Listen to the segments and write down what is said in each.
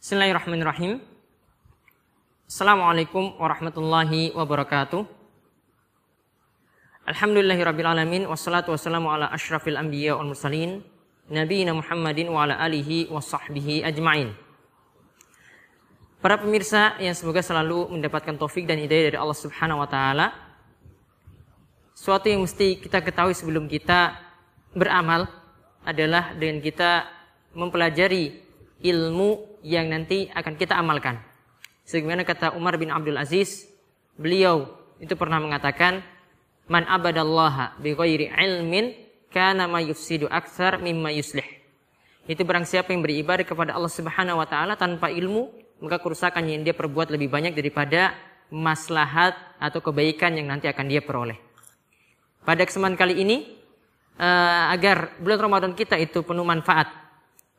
Bismillahirrahmanirrahim. Assalamualaikum warahmatullahi wabarakatuh. Alhamdulillahirabbil alamin wassalatu wassalamu ala asyrafil anbiya wal mursalin nabiyina Muhammadin wa ala alihi washabbihi ajmain. Para pemirsa yang semoga selalu mendapatkan taufik dan hidayah dari Allah Subhanahu wa taala. Suatu yang mesti kita ketahui sebelum kita beramal adalah dengan kita mempelajari ilmu yang nanti akan kita amalkan. Sebagaimana kata Umar bin Abdul Aziz, beliau itu pernah mengatakan, "Man abadallaha bighairi ilmin kana ma yufsidu aktsar mimma yuslih." Itu barang siapa yang beribadah kepada Allah Subhanahu wa taala tanpa ilmu, maka kerusakan yang dia perbuat lebih banyak daripada maslahat atau kebaikan yang nanti akan dia peroleh. Pada kesempatan kali ini, agar bulan Ramadan kita itu penuh manfaat,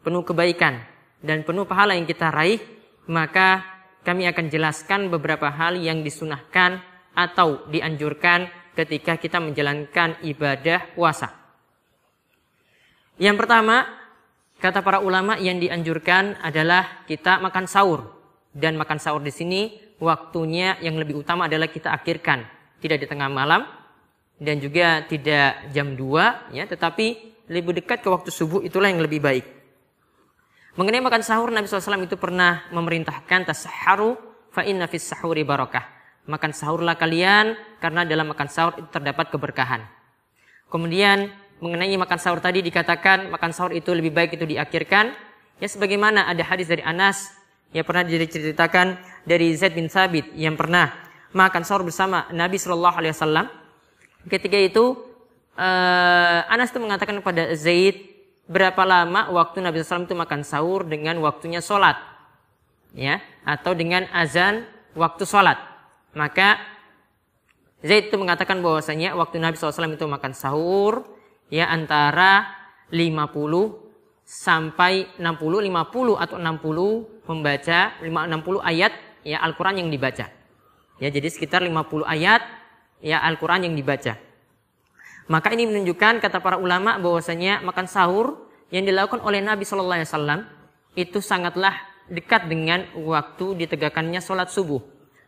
penuh kebaikan, dan penuh pahala yang kita raih, maka kami akan jelaskan beberapa hal yang disunahkan atau dianjurkan ketika kita menjalankan ibadah puasa. Yang pertama, kata para ulama, yang dianjurkan adalah kita makan sahur. Dan makan sahur di sini waktunya yang lebih utama adalah kita akhirkan, tidak di tengah malam dan juga tidak jam 2, ya, tetapi lebih dekat ke waktu subuh, itulah yang lebih baik. Mengenai makan sahur, Nabi SAW itu pernah memerintahkan tasahharu fa inna fis sahuri barakah. Makan sahurlah kalian karena dalam makan sahur itu terdapat keberkahan. Kemudian mengenai makan sahur tadi dikatakan makan sahur itu lebih baik itu diakhirkan. Ya, sebagaimana ada hadis dari Anas yang pernah diceritakan dari Zaid bin Thabit yang pernah makan sahur bersama Nabi SAW. Ketika itu Anas itu mengatakan kepada Zaid, berapa lama waktu Nabi SAW itu makan sahur dengan waktunya sholat, ya, atau dengan azan waktu sholat. Maka Zaid itu mengatakan bahwasanya waktu Nabi SAW itu makan sahur, ya, antara 50 sampai 60, 50 atau 60 membaca 60 ayat, ya, Al-Quran yang dibaca. Ya, jadi sekitar 50 ayat, ya, Al-Quran yang dibaca. Maka ini menunjukkan, kata para ulama, bahwasanya makan sahur yang dilakukan oleh Nabi SAW itu sangatlah dekat dengan waktu ditegakkannya sholat subuh.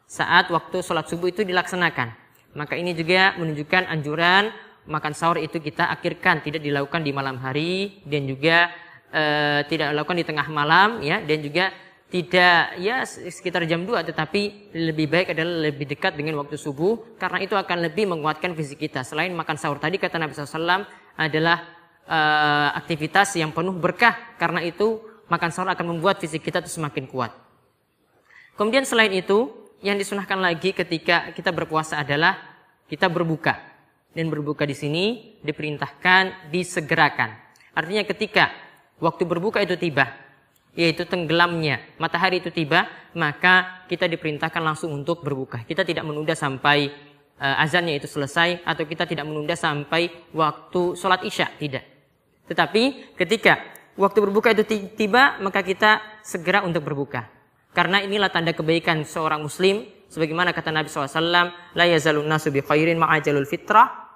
Saat waktu sholat subuh itu dilaksanakan. Maka ini juga menunjukkan anjuran makan sahur itu kita akhirkan, tidak dilakukan di malam hari dan juga tidak dilakukan di tengah malam, ya, dan juga tidak, ya, sekitar jam 2, tetapi lebih baik adalah lebih dekat dengan waktu subuh, karena itu akan lebih menguatkan fisik kita. Selain makan sahur tadi, kata Nabi SAW, adalah aktivitas yang penuh berkah, karena itu makan sahur akan membuat fisik kita itu semakin kuat. Kemudian selain itu, yang disunahkan lagi ketika kita berpuasa adalah kita berbuka. Dan berbuka di sini diperintahkan disegerakan. Artinya ketika waktu berbuka itu tiba, yaitu tenggelamnya matahari itu tiba, maka kita diperintahkan langsung untuk berbuka. Kita tidak menunda sampai azannya itu selesai, atau kita tidak menunda sampai waktu sholat isya, tidak. Tetapi ketika waktu berbuka itu tiba, maka kita segera untuk berbuka. Karena inilah tanda kebaikan seorang muslim, sebagaimana kata Nabi SAW, la yazalun nasu bi khairin ma'ajalul fitrah.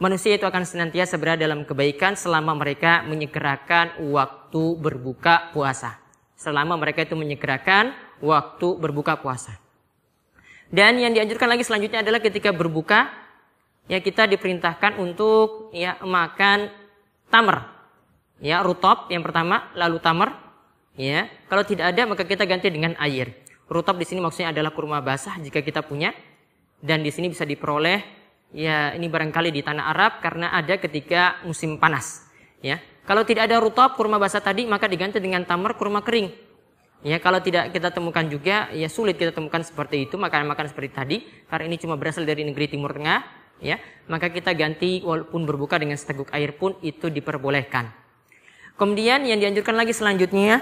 Manusia itu akan senantiasa berada dalam kebaikan selama mereka menyegerakan waktu berbuka puasa. Selama mereka itu menyegerakan waktu berbuka puasa. Dan yang dianjurkan lagi selanjutnya adalah ketika berbuka, ya, kita diperintahkan untuk, ya, makan tamar. Ya, rutab yang pertama, lalu tamar. Ya, kalau tidak ada maka kita ganti dengan air. Rutab di sini maksudnya adalah kurma basah jika kita punya, dan di sini bisa diperoleh, ya, ini barangkali di tanah Arab karena ada ketika musim panas, ya. Kalau tidak ada rutab kurma basah tadi, maka diganti dengan tamar kurma kering. Ya, kalau tidak kita temukan juga, ya, sulit kita temukan seperti itu, makanan-makanan seperti tadi, karena ini cuma berasal dari negeri Timur Tengah, ya, maka kita ganti walaupun berbuka dengan seteguk air pun itu diperbolehkan. Kemudian yang dianjurkan lagi selanjutnya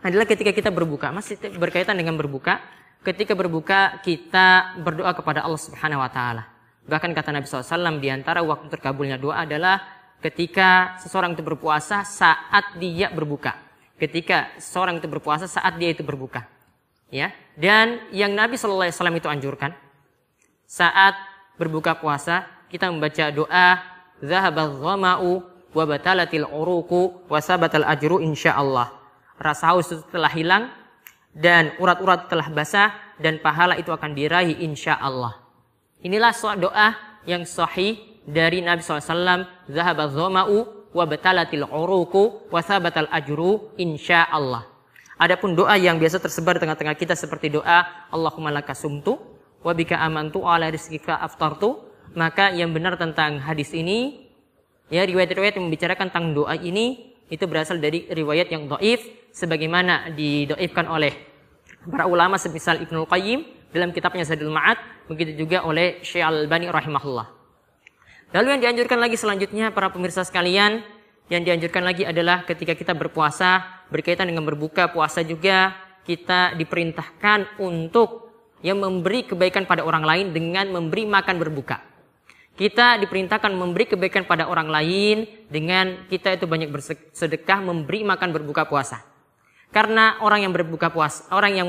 adalah ketika kita berbuka, masih berkaitan dengan berbuka, ketika berbuka kita berdoa kepada Allah Subhanahu wa taala. Bahkan kata Nabi SAW, di antara waktu terkabulnya doa adalah ketika seseorang itu berpuasa saat dia berbuka. Ketika seseorang itu berpuasa saat dia itu berbuka. Ya. Dan yang Nabi SAW itu anjurkan, saat berbuka puasa, kita membaca doa, zahabal dhama'u wa batalatil uruku wa sabatal ajru insyaallah. Rasa haus itu telah hilang, dan urat-urat telah basah dan pahala itu akan diraih insya Allah. Inilah doa yang sahih dari Nabi SAW. Zahaba dhama'u wa batalatil uruku wa thabatal ajru insya Allah. Adapun doa yang biasa tersebar di tengah-tengah kita seperti doa Allahumma laka sumtu wa bika amantu wa ala rizqika aftartu, maka yang benar tentang hadis ini, ya, riwayat-riwayat yang membicarakan tentang doa ini itu berasal dari riwayat yang dhaif, sebagaimana didhaifkan oleh para ulama semisal Ibnu Qayyim dalam kitabnya Zadul Ma'ad, begitu juga oleh Syekh Al-Albani rahimahullah. Lalu yang dianjurkan lagi selanjutnya para pemirsa sekalian, yang dianjurkan lagi adalah ketika kita berpuasa, berkaitan dengan berbuka puasa juga, kita diperintahkan untuk yang memberi kebaikan pada orang lain dengan memberi makan berbuka. Kita diperintahkan memberi kebaikan pada orang lain dengan kita itu banyak bersedekah memberi makan berbuka puasa. Karena orang yang berbuka puasa, orang yang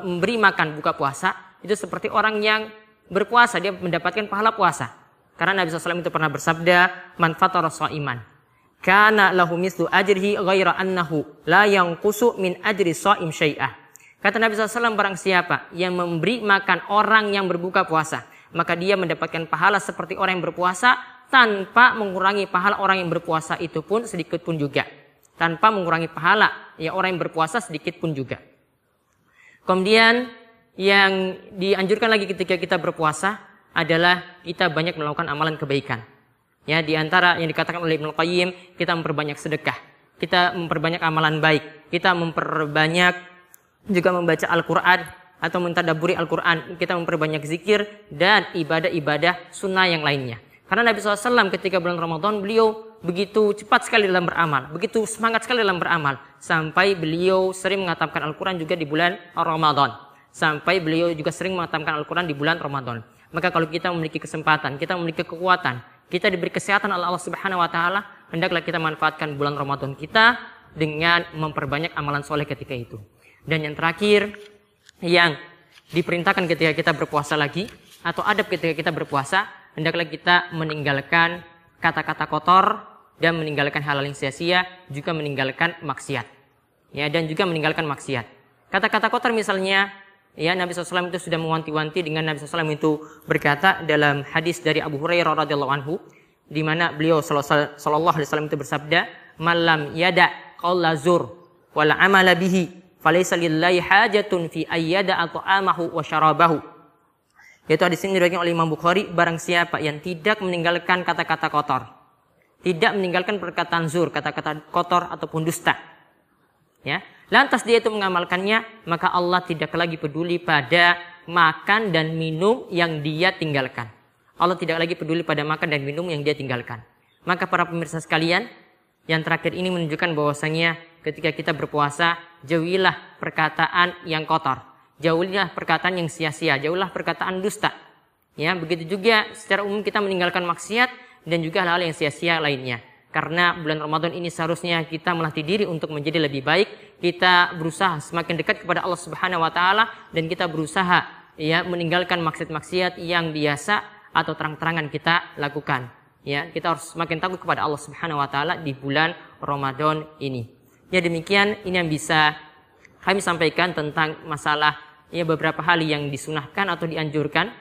memberi makan buka puasa itu seperti orang yang berpuasa, dia mendapatkan pahala puasa. Karena Nabi SAW itu pernah bersabda, man fatara sha'iman kana lahu mislu ajrihi ghaira annahu la yanqusu min ajri sha'im syai'ah. Kata Nabi SAW, barang siapa yang memberi makan orang yang berbuka puasa, maka dia mendapatkan pahala seperti orang yang berpuasa tanpa mengurangi pahala orang yang berpuasa itu pun sedikit pun juga. Tanpa mengurangi pahala ya orang yang berpuasa sedikit pun juga. Kemudian yang dianjurkan lagi ketika kita berpuasa adalah kita banyak melakukan amalan kebaikan. Ya, di antara yang dikatakan oleh Ibnu Qayyim, kita memperbanyak sedekah, kita memperbanyak amalan baik, kita memperbanyak juga membaca Al-Quran atau mentadaburi Al-Quran, kita memperbanyak zikir dan ibadah-ibadah sunnah yang lainnya. Karena Nabi SAW ketika bulan Ramadan beliau begitu cepat sekali dalam beramal, begitu semangat sekali dalam beramal, sampai beliau sering mengatamkan Al-Quran juga di bulan Ramadan. Sampai beliau juga sering mengatamkan Al-Quran di bulan Ramadan. Maka kalau kita memiliki kesempatan, kita memiliki kekuatan, kita diberi kesehatan oleh Allah Subhanahu Wa Taala, hendaklah kita manfaatkan bulan Ramadan kita dengan memperbanyak amalan soleh ketika itu. Dan yang terakhir, yang diperintahkan ketika kita berpuasa lagi, atau adab ketika kita berpuasa, hendaklah kita meninggalkan kata-kata kotor dan meninggalkan hal yang sia-sia, juga meninggalkan maksiat. Ya, dan juga meninggalkan maksiat. Kata-kata kotor misalnya, ya, Nabi SAW itu sudah mewanti-wanti dengan Nabi SAW itu berkata dalam hadis dari Abu Hurairah radhiyallahu anhu, di mana beliau sallallahu alaihi wasallam itu bersabda, "Malam yada qaula zur wal amala bihi, falaysa lillahi hajatun fi ayyada at'amahu wa syarabahu." Yaitu hadis ini diriwayatkan oleh Imam Bukhari, barang siapa yang tidak meninggalkan kata-kata kotor, tidak meninggalkan perkataan zur, kata-kata kotor ataupun dusta, ya, lantas dia itu mengamalkannya, maka Allah tidak lagi peduli pada makan dan minum yang dia tinggalkan. Allah tidak lagi peduli pada makan dan minum yang dia tinggalkan. Maka para pemirsa sekalian, yang terakhir ini menunjukkan bahwasanya ketika kita berpuasa, jauhilah perkataan yang kotor, jauhilah perkataan yang sia-sia, jauhilah perkataan dusta. Ya, begitu juga secara umum kita meninggalkan maksiat dan juga hal-hal yang sia-sia lainnya. Karena bulan Ramadan ini seharusnya kita melatih diri untuk menjadi lebih baik. Kita berusaha semakin dekat kepada Allah Subhanahu Wa Taala dan kita berusaha ya meninggalkan maksiat-maksiat yang biasa atau terang-terangan kita lakukan. Ya, kita harus semakin takut kepada Allah Subhanahu Wa Taala di bulan Ramadan ini. Ya, demikian ini yang bisa kami sampaikan tentang masalah ya beberapa hal yang disunahkan atau dianjurkan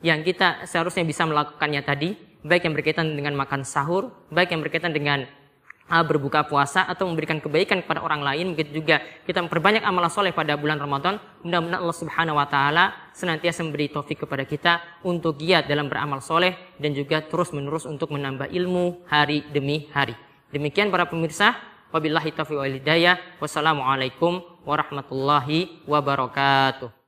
yang kita seharusnya bisa melakukannya tadi, baik yang berkaitan dengan makan sahur, baik yang berkaitan dengan berbuka puasa atau memberikan kebaikan kepada orang lain. Begitu juga kita memperbanyak amalan soleh pada bulan Ramadan. Mudah-mudahan Allah Subhanahu Wa Taala senantiasa memberi taufik kepada kita untuk giat dalam beramal soleh dan juga terus menerus untuk menambah ilmu hari demi hari. Demikian para pemirsa, wabillahi taufiq wal hidayah. Wassalamualaikum warahmatullahi wabarakatuh.